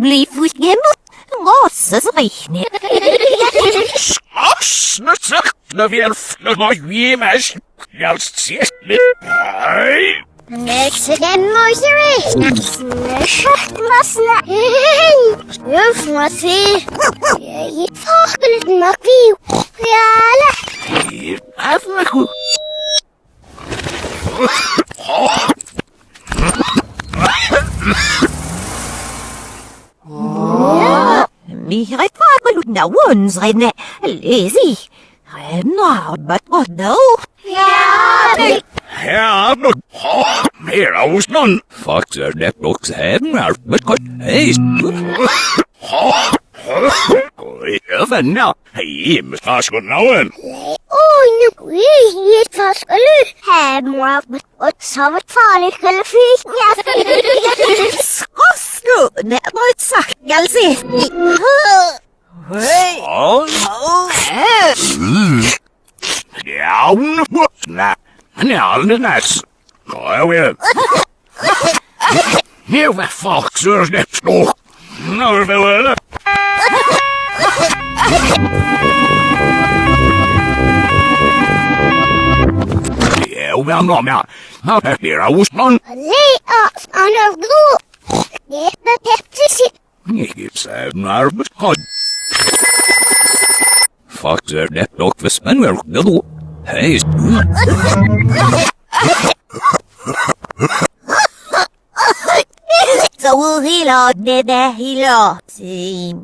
Bli forgjemt. Masse spreikner. Smassende sakne vjelfne må gi meg skjælstjestene. Hei! Nesse den mooie massene. Juf, maar zie. Je volgt maar wie. Ja, Hier er det goed. Mihret fagblut na wonsrenne. Lazy. Nå, but what no? Her nu. Her hos noen. Fakser det også her, men hei. Ja, venner. Hei, med spørsmålen. nu je het vast geluk. Hij moet het zo wat farlig kunnen vliegen. Skoslu, net nooit sagt, gal se. Hei. Ja, nej. Ja, det næs. Nå, jeg vil. Her var fakser det stå. Nå, det var det. Ja, nå, men jeg blir av Osman. Lee off on the roof. Get the Pepsi. Ikke sævn arbeidskod. Fakser det nok for spennverk, det du. Hei, Så hila det hila. Sim.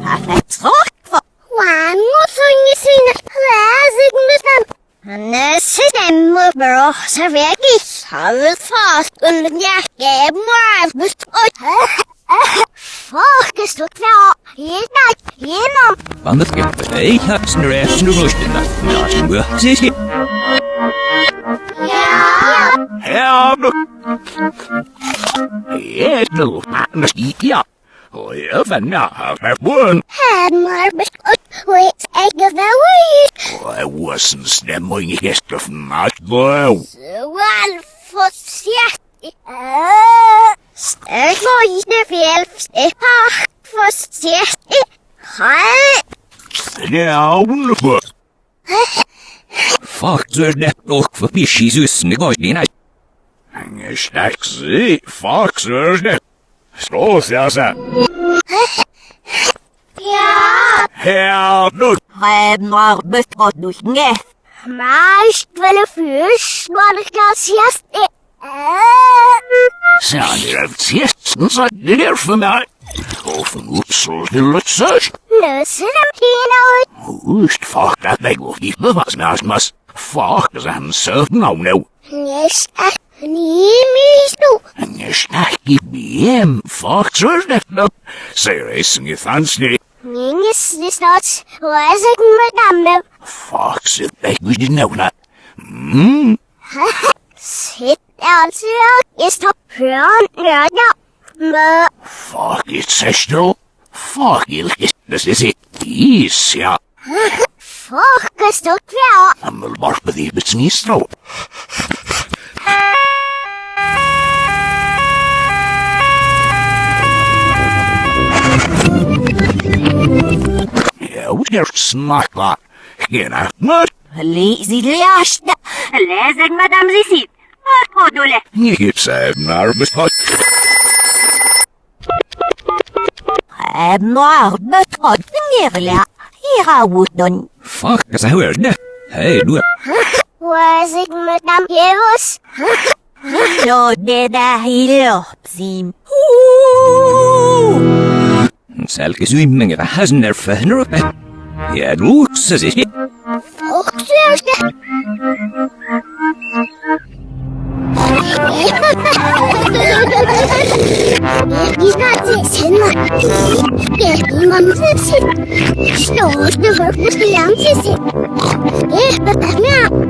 Har tråk for. One more thing is in the classic mission. Han stemmer bra, så vet jeg ikke fast under jakke, Fuck, is toch wel? Hier man. van het kind. Hei, haksen er even nu rusten. Ja, zijn we. Zie je? Ja, ja, du, anders niet, ja. Ja, van ja, verboen. Maar beskat, hoe ik wel weet. I wasn't stemming gäster från Markborg. Wel, försikt. Stärk var inte fel. Försikt. Hej. Ja, wonderful. Fuck, så är det nog för pischisusn i gården. Ingen stark sig. Fuck, så är det. Slås jag sen. Ja. Ja, nu. Remmer betrott du nge. Maar ik wil først, når det skal sies. Så är det testen så det är för mig. Och från Uppsala till Lötsörs. Løser dem hele ut. Just fuck, att det går inte med vad snasmas. Fuck, så han söt nu. Yes, ni mis nu. En snack i BM. Fuck, så är det. Säger inget fancy. Ingen snart, og jeg så med damme. Fuck, så det går inte några. Sitt altså, jeg står prøven rødda. Men, Fuck, it's still. Fuck, this is it. Is, ja. fuck, jeg står prøven. Han vill bara på det betsnistro. Ja, vi är snacka. Gena, men. Lazy liashta. Läser madame Zissit. Vad tror du? Ni säger arbetsplatz. Remmer betrott ngerla. Hira wudon. Fuck, så hör det. Hej, du. Was ik met damme jevels? Så det där hila. Sim. Sälke symmingar häsen är för uppe. Ja, du så sig. Och så Vi skal til Sender. Ja, man til sit. Slå det var måske langt til sit. Ja, hvad er det?